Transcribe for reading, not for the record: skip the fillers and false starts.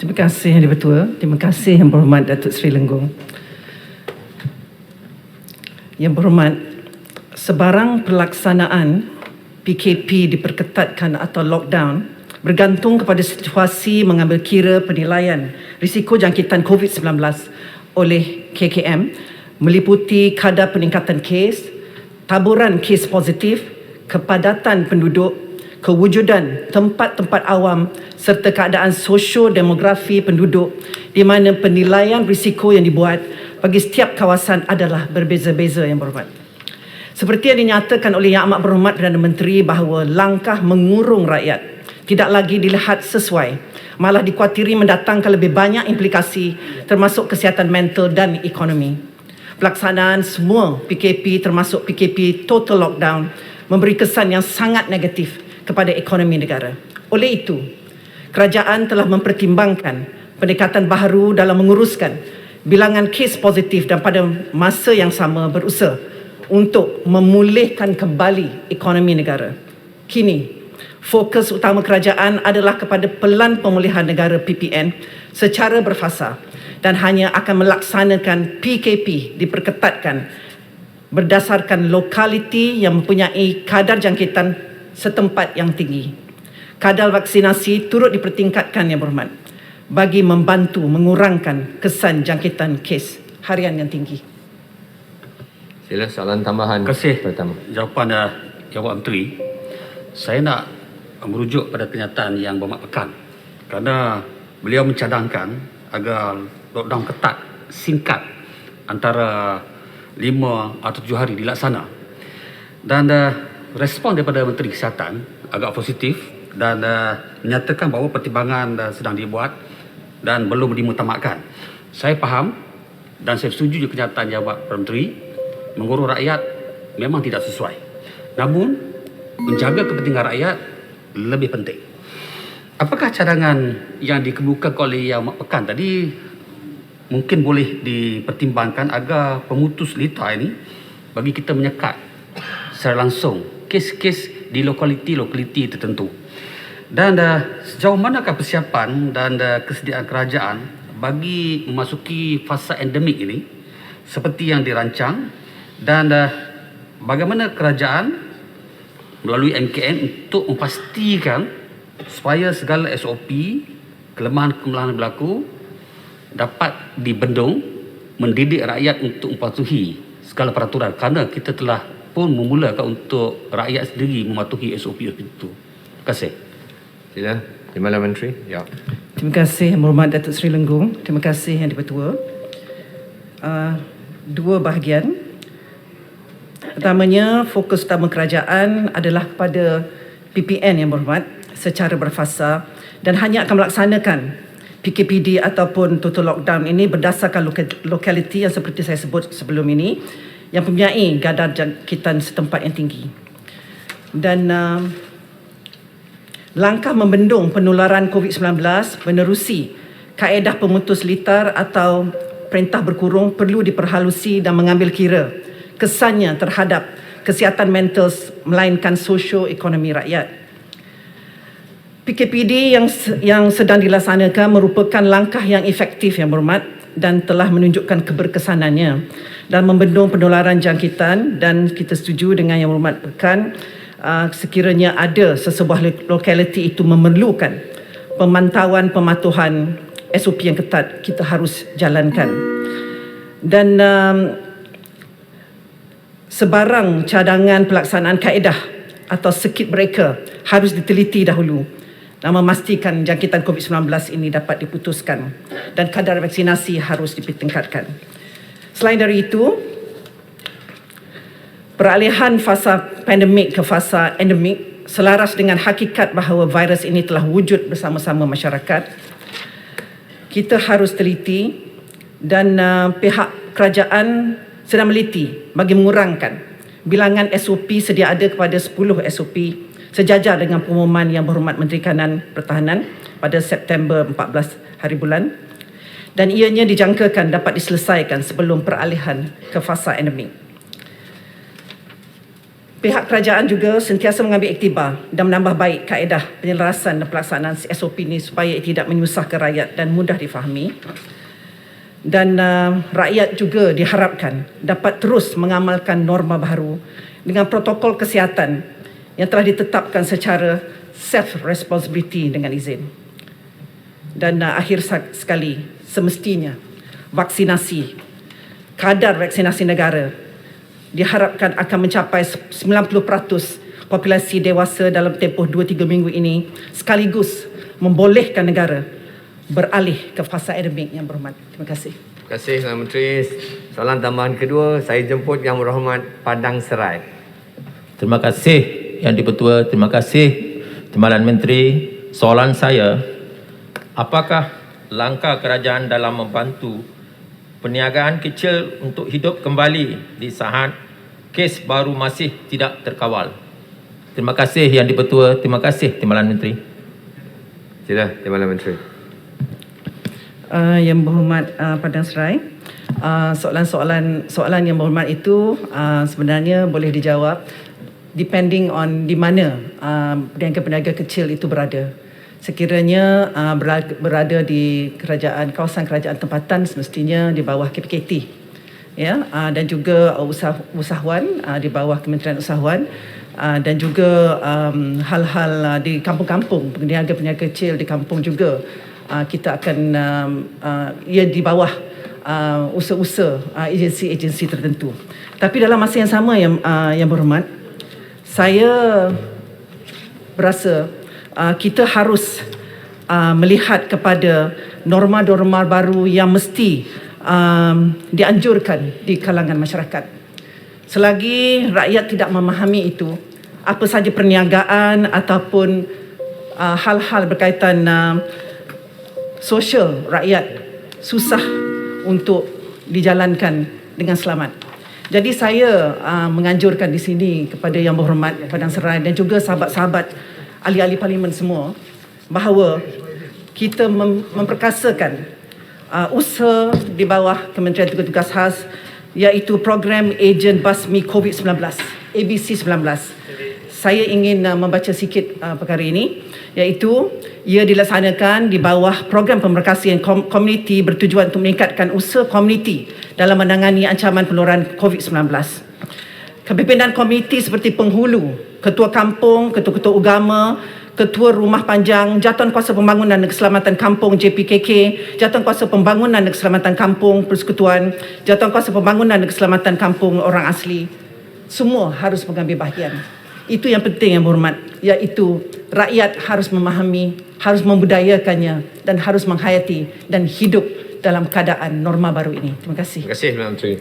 Terima kasih Yang Di-Pertua. Terima kasih Yang Berhormat Datuk Seri Lenggong. Yang Berhormat, sebarang pelaksanaan PKP diperketatkan atau lockdown bergantung kepada situasi mengambil kira penilaian risiko jangkitan COVID-19 oleh KKM meliputi kadar peningkatan kes, taburan kes positif, kepadatan penduduk, kewujudan tempat-tempat awam serta keadaan sosio-demografi penduduk di mana penilaian risiko yang dibuat bagi setiap kawasan adalah berbeza-beza Yang Berhormat. Seperti yang dinyatakan oleh Yang Amat Berhormat Perdana Menteri bahawa langkah mengurung rakyat tidak lagi dilihat sesuai, malah dikuatiri mendatangkan lebih banyak implikasi termasuk kesihatan mental dan ekonomi. Pelaksanaan semua PKP termasuk PKP total lockdown memberi kesan yang sangat negatif kepada ekonomi negara. Oleh itu, kerajaan telah mempertimbangkan pendekatan baharu dalam menguruskan bilangan kes positif dan pada masa yang sama berusaha untuk memulihkan kembali ekonomi negara. Kini, fokus utama kerajaan adalah kepada pelan pemulihan negara PPN secara berfasa dan hanya akan melaksanakan PKP diperketatkan berdasarkan lokaliti yang mempunyai kadar jangkitan setempat yang tinggi. Kadar vaksinasi turut dipertingkatkan Yang Berhormat bagi membantu mengurangkan kesan jangkitan kes harian yang tinggi. Sila soalan tambahan. Terima kasih pertama. jawapan Yang Awak Menteri. Saya nak merujuk pada kenyataan Yang Berhormat Pekan kerana beliau mencadangkan agar lockdown ketat singkat antara 5 atau 7 hari dilaksana. Dan respon daripada Menteri Kesihatan agak positif dan menyatakan bahawa pertimbangan sedang dibuat dan belum dimutamakkan. Saya faham dan saya setuju dengan kenyataan Yang Perdana Menteri, mengurus rakyat memang tidak sesuai. Namun, menjaga kepentingan rakyat lebih penting. Apakah cadangan yang dikemukakan oleh Yang Amat Pekan tadi mungkin boleh dipertimbangkan agar pemutus lita ini bagi kita menyekat secara langsung kes-kes di lokaliti tertentu? Dan sejauh manakah persiapan dan kesediaan kerajaan bagi memasuki fasa endemik ini seperti yang dirancang, dan bagaimana kerajaan melalui MKN untuk memastikan supaya segala SOP, kelemahan-kelemahan berlaku dapat dibendung, mendidik rakyat untuk mematuhi segala peraturan kerana kita telah pun memulakan untuk rakyat sendiri mematuhi SOP itu. Terima kasih. Sila, Timbalan Menteri. Ya. Terima kasih Yang Berhormat Datuk Seri Lenggong. Terima kasih Yang Di-Pertua. Dua bahagian. Pertamanya, fokus utama kerajaan adalah pada PPN Yang Berhormat secara berfasa dan hanya akan melaksanakan PKPD ataupun total lockdown ini berdasarkan lokaliti yang seperti saya sebut sebelum ini yang mempunyai kadar jangkitan setempat yang tinggi. Dan langkah membendung penularan COVID-19 menerusi kaedah pemutus litar atau perintah berkurung perlu diperhalusi dan mengambil kira kesannya terhadap kesihatan mental melainkan sosio-ekonomi rakyat. PKPD yang sedang dilaksanakan merupakan langkah yang efektif Yang Berhormat dan telah menunjukkan keberkesanannya dalam membendung penularan jangkitan, dan kita setuju dengan Yang Berhormat Pekan sekiranya ada sesebuah lokaliti itu memerlukan pemantauan pematuhan SOP yang ketat, kita harus jalankan. Dan sebarang cadangan pelaksanaan kaedah atau circuit breaker harus diteliti dahulu dan memastikan jangkitan COVID-19 ini dapat diputuskan dan kadar vaksinasi harus ditingkatkan. Selain dari itu, peralihan fasa pandemik ke fasa endemik selaras dengan hakikat bahawa virus ini telah wujud bersama-sama masyarakat. Kita harus teliti dan pihak kerajaan sedang meliti bagi mengurangkan bilangan SOP sedia ada kepada 10 SOP sejajar dengan pengumuman Yang Berhormat Menteri Kanan Pertahanan pada September 14 hari bulan, dan ianya dijangkakan dapat diselesaikan sebelum peralihan ke fasa endemik. Pihak kerajaan juga sentiasa mengambil iktibar dan menambah baik kaedah penyelarasan dan pelaksanaan SOP ini supaya tidak menyusahkan rakyat dan mudah difahami. Dan rakyat juga diharapkan dapat terus mengamalkan norma baru dengan protokol kesihatan yang telah ditetapkan secara self-responsibility dengan izin. Dan akhir sekali, semestinya vaksinasi, kadar vaksinasi negara diharapkan akan mencapai 90% populasi dewasa dalam tempoh 2-3 minggu ini, sekaligus membolehkan negara beralih ke fasa endemik. Yang berhormat, terima kasih. Terima kasih Perdana Menteri. Soalan tambahan kedua, saya jemput Yang Berhormat Padang Serai. Terima kasih Yang di-Pertua, terima kasih Timbalan Menteri. Soalan saya, apakah langkah kerajaan dalam membantu perniagaan kecil untuk hidup kembali di saat kes baru masih tidak terkawal? Terima kasih Yang di-Pertua, terima kasih Timbalan Menteri. Sila Timbalan Menteri. Yang Berhormat Padang Serai, soalan yang berhormat itu sebenarnya boleh dijawab depending on di mana peniaga-peniaga kecil itu berada. Sekiranya berada di kawasan kerajaan tempatan, semestinya di bawah KPKT, ya, dan juga usahawan di bawah Kementerian Usahawan, dan juga hal-hal di kampung-kampung, peniaga-peniaga kecil di kampung juga kita akan ia di bawah usaha-usaha agensi-agensi tertentu. Tapi dalam masa yang sama, yang berhormat, saya berasa kita harus melihat kepada norma-norma baru yang mesti dianjurkan di kalangan masyarakat. Selagi rakyat tidak memahami itu, apa saja perniagaan ataupun hal-hal berkaitan sosial rakyat susah untuk dijalankan dengan selamat. Jadi saya menganjurkan di sini kepada Yang Berhormat Padang Serai dan juga sahabat-sahabat ahli-ahli parlimen semua bahawa kita memperkasakan usaha di bawah Kementerian Tugas Khas, iaitu program Ejen Basmi COVID-19, ABC-19. Saya ingin membaca sikit perkara ini, iaitu ia dilaksanakan di bawah program pemerkasaan komuniti bertujuan untuk meningkatkan usaha komuniti dalam menangani ancaman penularan COVID-19. Kepimpinan komuniti seperti penghulu, ketua kampung, ketua-ketua agama, ketua rumah panjang, Jatuan Kuasa Pembangunan dan Keselamatan Kampung JPKK, Jatuan Kuasa Pembangunan dan Keselamatan Kampung Persekutuan, Jatuan Kuasa Pembangunan dan Keselamatan Kampung Orang Asli, semua harus mengambil bahagian. Itu yang penting, Yang Berhormat, iaitu rakyat harus memahami, harus membudayakannya dan harus menghayati dan hidup dalam keadaan norma baru ini. Terima kasih. Terima kasih Perdana Menteri.